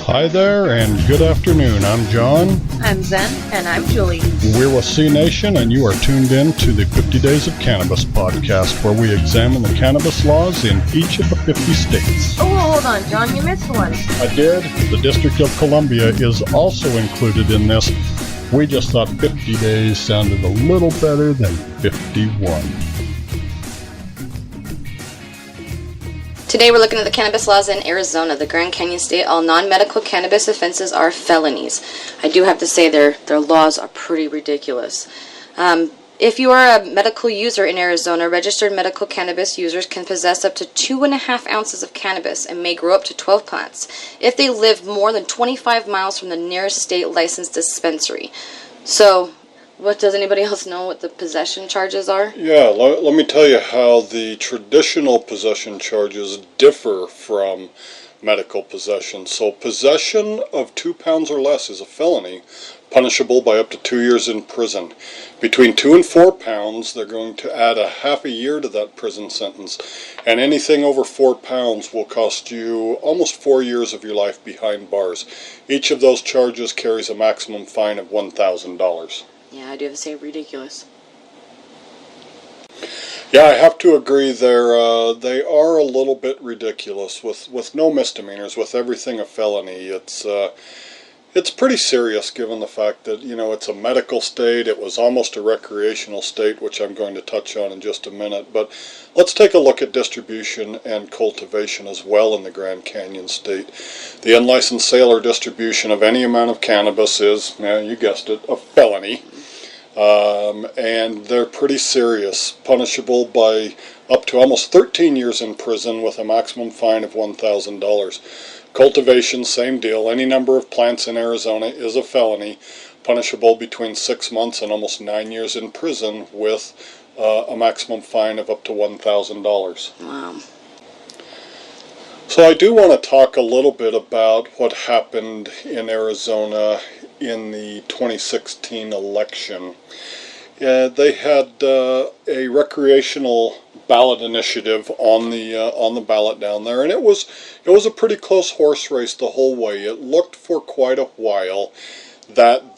Hi there, and good afternoon. I'm John. I'm Zen. And I'm Julie. We're with C Nation, and you are tuned in to the 50 Days of Cannabis podcast, where we examine the cannabis laws in each of the 50 states. Oh, hold on, John, you missed one. I did. The District of Columbia is also included in this. We just thought 50 days sounded a little better than 51. Today we're looking at the cannabis laws in Arizona, the Grand Canyon state. All non-medical cannabis offenses are felonies. I do have to say their laws are pretty ridiculous. If you are a medical user in Arizona, registered medical cannabis users can possess up to 2.5 ounces of cannabis and may grow up to 12 plants if they live more than 25 miles from the nearest state licensed dispensary. So, does anybody else know what the possession charges are? Yeah, let me tell you how the traditional possession charges differ from medical possession. So possession of 2 pounds or less is a felony, punishable by up to 2 years in prison. Between 2 and 4 pounds, they're going to add a half a year to that prison sentence. And anything over 4 pounds will cost you almost 4 years of your life behind bars. Each of those charges carries a maximum fine of $1,000. Yeah, I do have to say ridiculous. Yeah, I have to agree. They are a little bit ridiculous with no misdemeanors, with everything a felony. It's pretty serious given the fact that, it's a medical state. It was almost a recreational state, which I'm going to touch on in just a minute. But let's take a look at distribution and cultivation as well in the Grand Canyon state. The unlicensed sale or distribution of any amount of cannabis is, you guessed it, a felony. And they're pretty serious, punishable by up to almost 13 years in prison with a maximum fine of $1,000. Cultivation, same deal. Any number of plants in Arizona is a felony, punishable between 6 months and almost 9 years in prison with a maximum fine of up to $1,000. Wow. So I do want to talk a little bit about what happened in Arizona in the 2016 election. They had a recreational ballot initiative on the ballot down there, and it was a pretty close horse race the whole way. It looked for quite a while that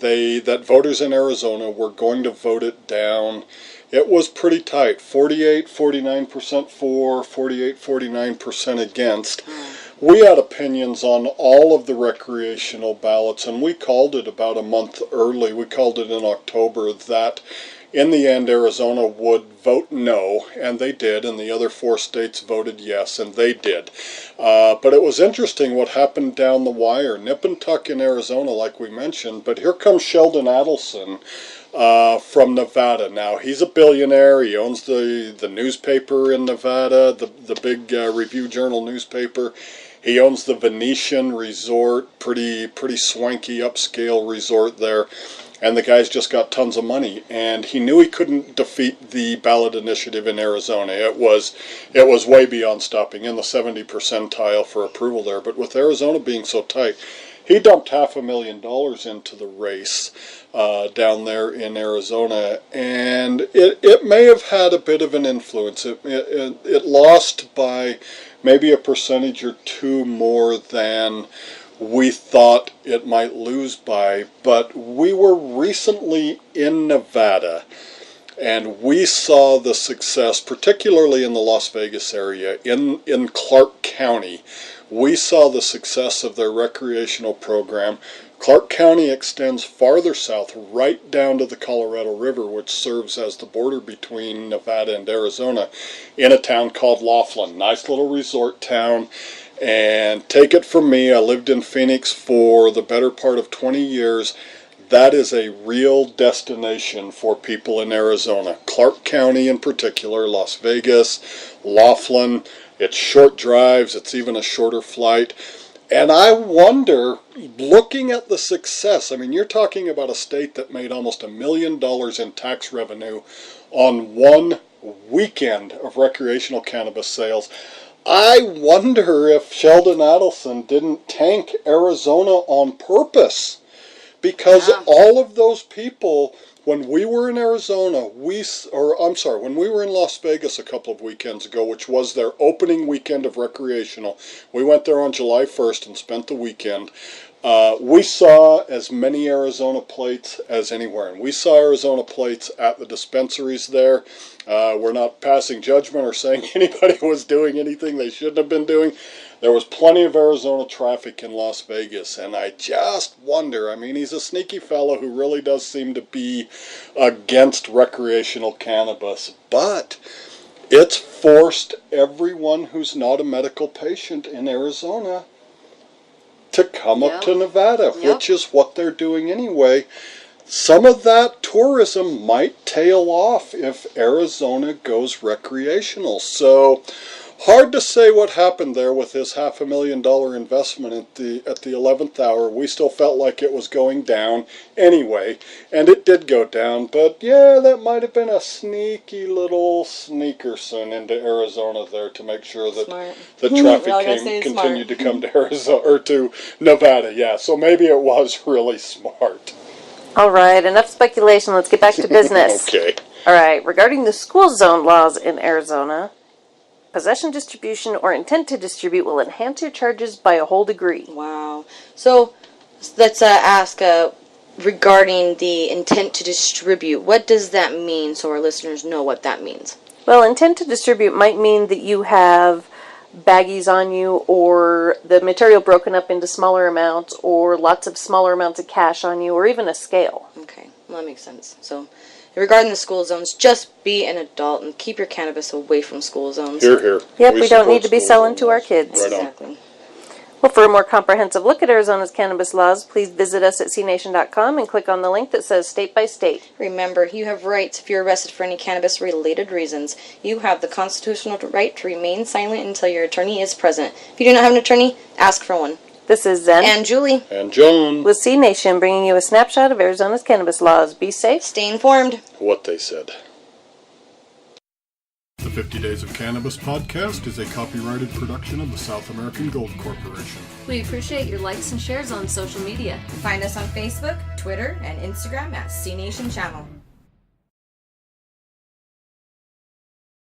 voters in Arizona were going to vote it down. It was pretty tight, 48-49% for, 48-49% against. We had opinions on all of the recreational ballots, and we called it about a month early. We called it in October that in the end Arizona would vote no, and they did, and the other 4 states voted yes, and they did. But it was interesting what happened down the wire. Nip and tuck in Arizona, like we mentioned, but here comes Sheldon Adelson from Nevada. Now, he's a billionaire. He owns the newspaper in Nevada, the big Review Journal newspaper. He owns the Venetian Resort, pretty swanky upscale resort there. And the guy's just got tons of money, and he knew he couldn't defeat the ballot initiative in Arizona. It was way beyond stopping, in the 70th percentile for approval there. But with Arizona being so tight, he dumped $500,000 into the race down there in Arizona, and it may have had a bit of an influence. It lost by maybe a percentage or two more than we thought it might lose by, but we were recently in Nevada, and we saw the success, particularly in the Las Vegas area, in Clark County. We saw the success of their recreational program. Clark County extends farther south, right down to the Colorado River, which serves as the border between Nevada and Arizona, in a town called Laughlin. Nice little resort town. And take it from me, I lived in Phoenix for the better part of 20 years. That is a real destination for people in Arizona. Clark County in particular, Las Vegas, Laughlin. It's short drives, it's even a shorter flight. And I wonder, looking at the success, I mean, you're talking about a state that made almost $1 million in tax revenue on one weekend of recreational cannabis sales. I wonder if Sheldon Adelson didn't tank Arizona on purpose, because all of those people when we were in Arizona, when we were in Las Vegas a couple of weekends ago, which was their opening weekend of recreational, we went there on July 1st and spent the weekend. We saw as many Arizona plates as anywhere, and we saw Arizona plates at the dispensaries there. We're not passing judgment or saying anybody was doing anything they shouldn't have been doing. There was plenty of Arizona traffic in Las Vegas, and I just wonder, I mean, he's a sneaky fellow who really does seem to be against recreational cannabis, but it's forced everyone who's not a medical patient in Arizona to come up to Nevada, which is what they're doing anyway. Some of that tourism might tail off if Arizona goes recreational. So, hard to say what happened there with this $500,000 investment at the 11th hour. We still felt like it was going down anyway, and it did go down. But yeah, that might have been a sneaky little sneakerson into Arizona there to make sure that the traffic continued to come to Arizona or to Nevada. Yeah, so maybe it was really smart. All right, enough speculation. Let's get back to business. Okay. All right, regarding the school zone laws in Arizona, possession, distribution, or intent to distribute will enhance your charges by a whole degree. Wow. So let's ask regarding the intent to distribute. What does that mean so our listeners know what that means? Well, intent to distribute might mean that you have baggies on you, or the material broken up into smaller amounts, or lots of smaller amounts of cash on you, or even a scale. Okay, well, that makes sense. So, regarding the school zones, just be an adult and keep your cannabis away from school zones. Hear, hear. Yep, we don't need to be selling to our kids. Right on. Exactly. Well, for a more comprehensive look at Arizona's cannabis laws, please visit us at cnation.com and click on the link that says state by state. Remember, you have rights if you're arrested for any cannabis-related reasons. You have the constitutional right to remain silent until your attorney is present. If you do not have an attorney, ask for one. This is Zen. And Julie. And John. With C Nation, bringing you a snapshot of Arizona's cannabis laws. Be safe. Stay informed. What they said. The 50 Days of Cannabis podcast is a copyrighted production of the South American Gold Corporation. We appreciate your likes and shares on social media. Find us on Facebook, Twitter, and Instagram at CNation Channel.